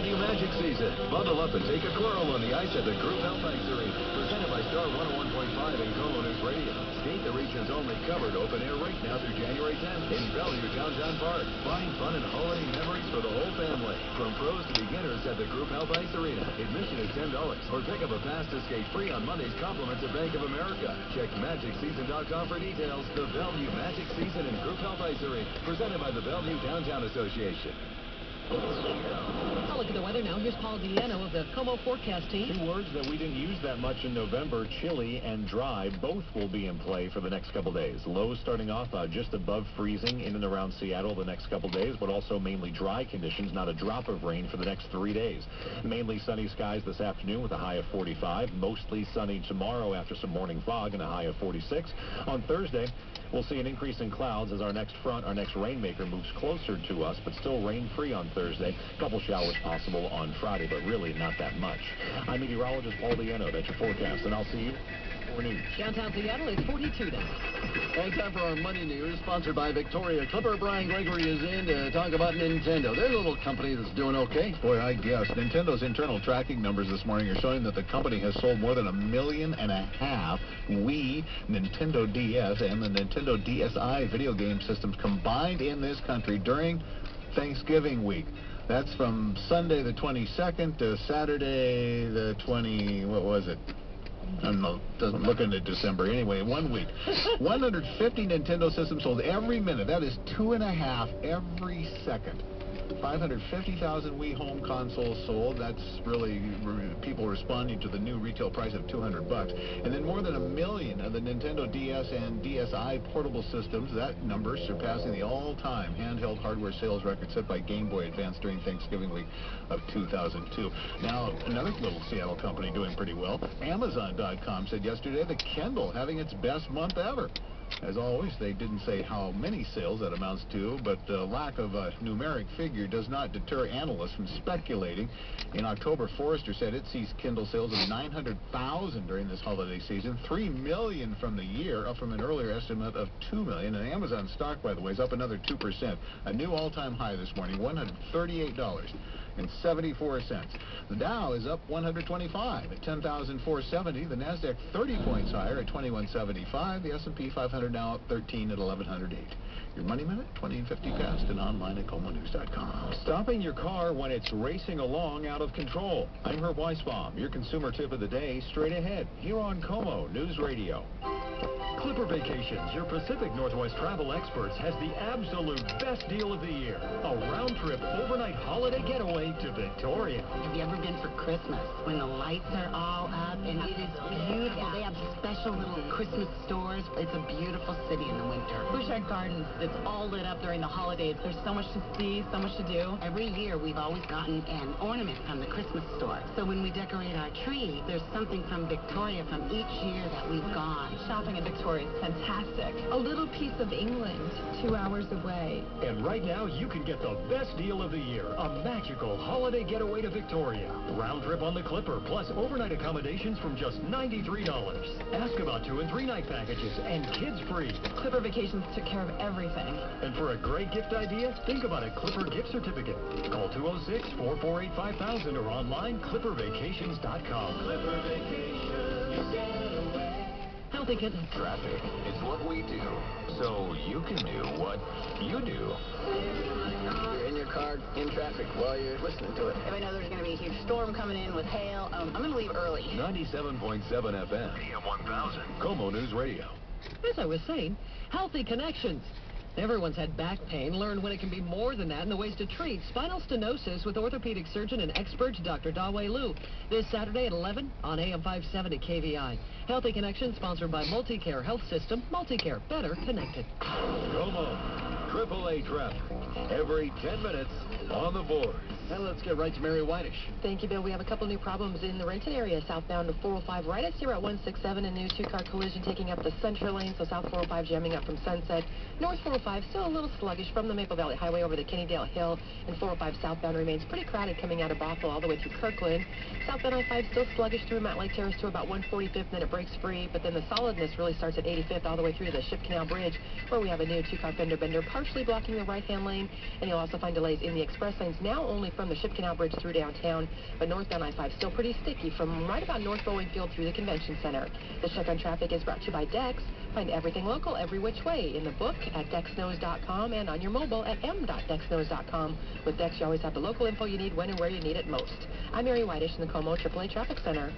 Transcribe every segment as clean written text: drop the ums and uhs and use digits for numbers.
Bellevue Magic season. Bundle up and take a twirl on the ice at the Group Health Ice Arena. Presented by Star 101.5 and Como News Radio. Skate the region's only covered open air rink now through January 10th in Bellevue Downtown Park. Find fun and holiday memories for the whole family. From pros to beginners at the Group Health Ice Arena. Admission is $10 or pick up a pass to skate free on Monday's compliments of Bank of America. Check MagicSeason.com for details. The Bellevue Magic Season in Group Health Ice Arena. Presented by the Bellevue Downtown Association. I'll look at the weather now. Here's Paul Diano of the Como forecast team. Two words that we didn't use that much in November, chilly and dry. Both will be in play for the next couple days. Lows starting off just above freezing in and around Seattle the next couple days, but also mainly dry conditions, not a drop of rain for the next 3 days. Mainly sunny skies this afternoon with a high of 45. Mostly sunny tomorrow after some morning fog and a high of 46. On Thursday, we'll see an increase in clouds as our next rainmaker moves closer to us, but still rain-free on Thursday. A couple showers possible on Friday, but really not that much. I'm meteorologist Paul Diano. That's your forecast, and I'll see you for news. Downtown Seattle, it's 42 now. Hey, time for our money news, sponsored by Victoria Clipper. Brian Gregory is in to talk about Nintendo. They're a little company that's doing okay. Boy, I guess. Nintendo's internal tracking numbers this morning are showing that the company has sold more than 1.5 million Wii, Nintendo DS, and the Nintendo DSi video game systems combined in this country during Thanksgiving week. That's from Sunday the 22nd to Saturday the 20, what was it? I don't know, doesn't look into December. Anyway, 1 week. 150 Nintendo systems sold every minute. That is 2.5 every second. 550,000 Wii home consoles sold. That's really people responding to the new retail price of $200. And then more than 1 million of the Nintendo DS and DSi portable systems. That number surpassing the all-time handheld hardware sales record set by Game Boy Advance during Thanksgiving week of 2002. Now, another little Seattle company doing pretty well. Amazon.com said yesterday the Kindle having its best month ever. As always, they didn't say how many sales that amounts to, but the lack of a numeric figure does not deter analysts from speculating. In October, Forrester said it sees Kindle sales of 900,000 during this holiday season, 3 million from the year, up from an earlier estimate of 2 million. And Amazon stock, by the way, is up another 2%. A new all-time high this morning, $138.74. The Dow is up 125 at 10,470. The Nasdaq 30 points higher at 2175. The S&P 500 now up 13 at 1108. Your Money Minute, 20 and 50 past, and online at ComoNews.com. Stopping your car when it's racing along out of control. I'm Herb Weisbaum. Your consumer tip of the day, straight ahead, here on Como News Radio. Clipper Vacations, your Pacific Northwest travel experts, has the absolute best deal of the year. A round-trip overnight holiday getaway to Victoria. Have you ever been for Christmas when the lights are all up and it is beautiful? They have special little Christmas stores. It's a beautiful city in the winter. Bushard Gardens, it's all lit up during the holidays. There's so much to see, so much to do. Every year we've always gotten an ornament from the Christmas store. So when we decorate our tree, there's something from Victoria from each year that we've gone. Shopping in Victoria is fantastic. A little piece of England, 2 hours away. And right now, you can get the best deal of the year. A magical holiday getaway to Victoria. Round trip on the Clipper, plus overnight accommodations from just $93. Ask about 2- and 3-night packages and kids free. Clipper Vacations took care of everything. And for a great gift idea, think about a Clipper gift certificate. Call 206-448-5000 or online, clippervacations.com. Clipper Vacations, you get away. Healthy Kitten. Traffic. It's what we do. So you can do what you do. You're in your car, in traffic, while you're listening to it. If I know there's going to be a huge storm coming in with hail, I'm going to leave early. 97.7 FM. AM 1000. Como News Radio. As I was saying, healthy connections. Everyone's had back pain. Learn when it can be more than that and the ways to treat spinal stenosis with orthopedic surgeon and expert Dr. Dawei Liu. This Saturday at 11 on AM 570 KVI. Healthy Connection sponsored by Multicare Health System. Multicare, better connected. Como, AAA traffic. Every 10 minutes on the board. And let's get right to Mary Whitish. Thank you, Bill. We have a couple new problems in the Renton area, southbound to 405. Right at Route 167, a new 2-car collision taking up the central lane, so south 405 jamming up from Sunset. North 405 still a little sluggish from the Maple Valley Highway over the Kennydale Hill, and 405 southbound remains pretty crowded coming out of Bothell all the way through Kirkland. Southbound I-5 still sluggish through Mount Lake Terrace to about 145th, then it breaks free, but then the solidness really starts at 85th all the way through to the Ship Canal Bridge, where we have a new 2-car fender bender partially blocking the right-hand lane, and you'll also find delays in the express lanes now only from from the Ship Canal Bridge through downtown, but northbound I-5 still pretty sticky from right about North Bowling Field through the Convention Center. This check on traffic is brought to you by Dex. Find everything local every which way in the book at dexknows.com and on your mobile at m.dexknows.com. With Dex, you always have the local info you need when and where you need it most. I'm Mary Whitish in the Como AAA Traffic Center.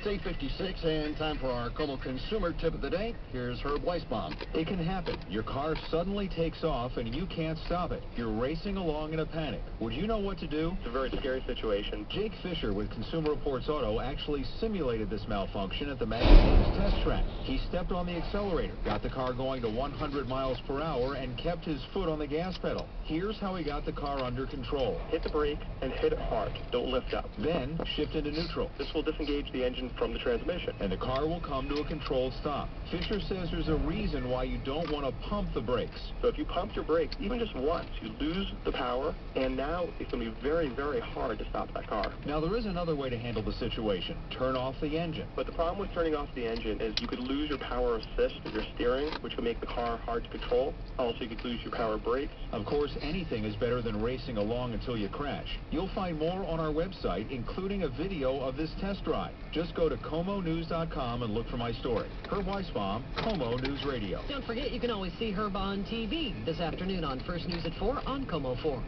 It's 8:56 and time for our Como consumer tip of the day. Here's Herb Weisbaum. It can happen. Your car suddenly takes off and you can't stop it. You're racing along in a panic. Would you know what to do? It's a very scary situation. Jake Fisher with Consumer Reports Auto actually simulated this malfunction at the magazine's test track. He stepped on the accelerator, got the car going to 100 miles per hour, and kept his foot on the gas pedal. Here's how he got the car under control. Hit the brake and hit it hard. Don't lift up. Then shift into neutral. This will disengage the engine from the transmission. And the car will come to a controlled stop. Fisher says there's a reason why you don't want to pump the brakes. So if you pump your brakes, even just once, you lose the power, and now it's going to be very, very hard to stop that car. Now, there is another way to handle the situation. Turn off the engine. But the problem with turning off the engine is you could lose your power assist of your steering, which would make the car hard to control. Also, you could lose your power brakes. Of course, anything is better than racing along until you crash. You'll find more on our website, including a video of this test drive. Just go to ComoNews.com and look for my story. Herb Weisbaum, Como News Radio. Don't forget, you can always see Herb on TV this afternoon on First News at 4 on Como 4.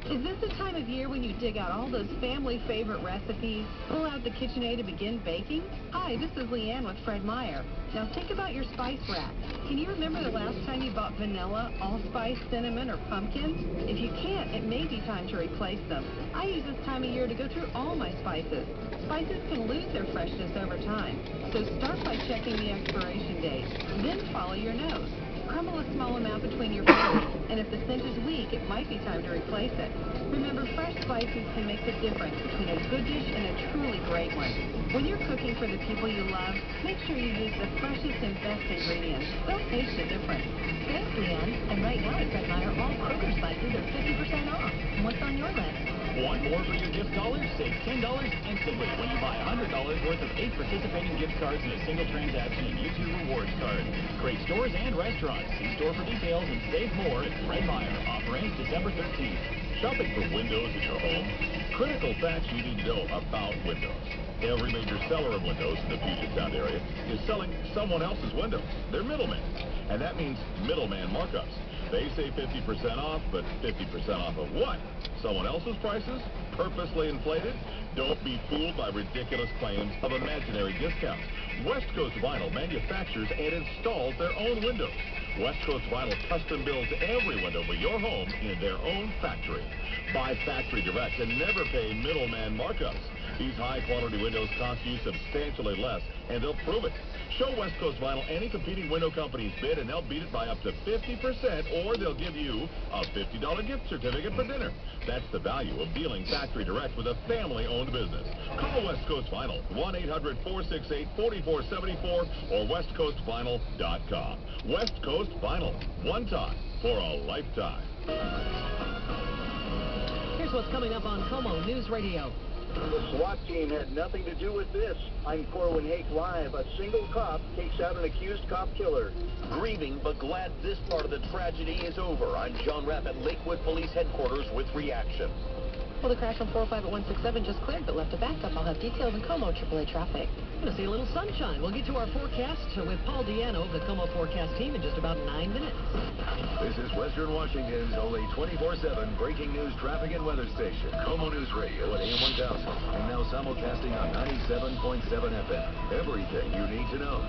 Is this the time of year when you dig out all those family favorite recipes, pull out the KitchenAid to begin baking? Hi, this is Leanne with Fred Meyer. Now think about your spice rack. Can you remember the last time you bought vanilla, allspice, cinnamon, or pumpkins? If you can't, it may be time to replace them. I use this time of year to go through all my spices. Spices can lose their freshness over time, so start by checking the expiration date. Then follow your nose. Crumble a small amount between your fingers, and if the scent is weak, it might be time to replace it. Remember, fresh spices can make the difference between a good dish and a truly great one. When you're cooking for the people you love, make sure you use the freshest and best ingredients. They'll taste the difference. Thanks, Leanne. And right now at Fred Meyer, all Kroger spices are 50% off. What's on your list? Want more for your gift dollars? Save $10 instantly when you buy $100 worth of 8 participating gift cards in a single transaction and use your rewards card. Great stores and restaurants. See store for details and save more at Fred Meyer. Offer ends December 13th. Shopping for windows at your home? Critical facts you need to know about windows. Every major seller of windows in the Puget Sound area is selling someone else's windows. They're middlemen. And that means middleman markups. They say 50% off, but 50% off of what? Someone else's prices? Purposely inflated? Don't be fooled by ridiculous claims of imaginary discounts. West Coast Vinyl manufactures and installs their own windows. West Coast Vinyl custom builds every window for your home in their own factory. Buy factory direct and never pay middleman markups. These high-quality windows cost you substantially less, and they'll prove it. Show West Coast Vinyl any competing window company's bid, and they'll beat it by up to 50%, or they'll give you a $50 gift certificate for dinner. That's the value of dealing factory direct with a family-owned business. Call West Coast Vinyl, 1-800-468-4474, or westcoastvinyl.com. West Coast Vinyl, one time for a lifetime. Here's what's coming up on Como News Radio. The SWAT team had nothing to do with this. I'm Corwin Hake live. A single cop takes out an accused cop killer. Grieving, but glad this part of the tragedy is over. I'm John Rapp at Lakewood Police Headquarters with reaction. Well, the crash on 405 at 167 just cleared, but left a backup. I'll have details in Como AAA traffic. Going to see a little sunshine. We'll get to our forecast with Paul Diano of the Como forecast team in just about 9 minutes. This is Western Washington's only 24/7 breaking news traffic and weather station, Como News Radio at AM 1000, and now simulcasting on 97.7 FM. Everything you need to know.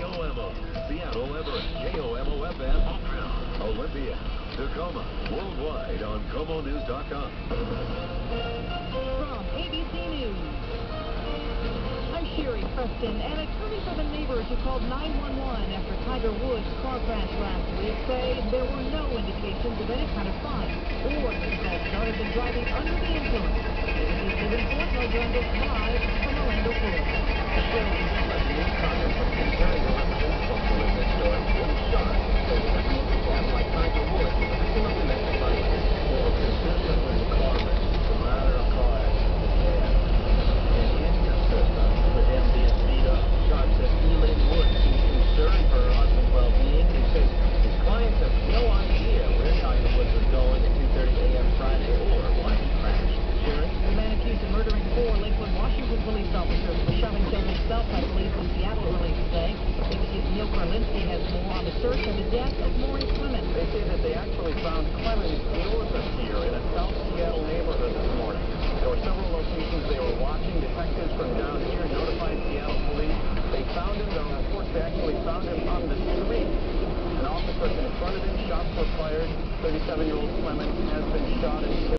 KOMO, Seattle, Everett, KOMO FM, Olympia, Tacoma, worldwide on ComoNews.com. From ABC News, I'm Sherry Preston, and attorneys for the neighbors who called 911 after Tiger Woods' car crash last week say there were no indications of any kind of fight or that Star had been driving under the influence. ABC's David Fortno joined us live from Orlando, Florida. Congress from concerning the representatives who live next door wouldn't start. So the cats like Tiger Woods was presumably meant to fight or consistent with the car race. It's a matter of car accident. And inconsistent with him being beat up. Sharp says Elin Woods seems concerned for her husband's well-being. He says his clients have no idea where Tiger Woods was going at 2:30 a.m. Friday or why he crashed. Southside police in Seattle early today. ABC's Neil Karlinski has more on the search and the death of Maurice Clemens. They say that they actually found Clemens north of here in a South Seattle neighborhood this morning. There were several locations they were watching. Detectives from down here notified Seattle police. They found him. The reports they actually found him on the street. An officer confronted him. Shots were fired. 37-year-old Clemens has been shot and killed.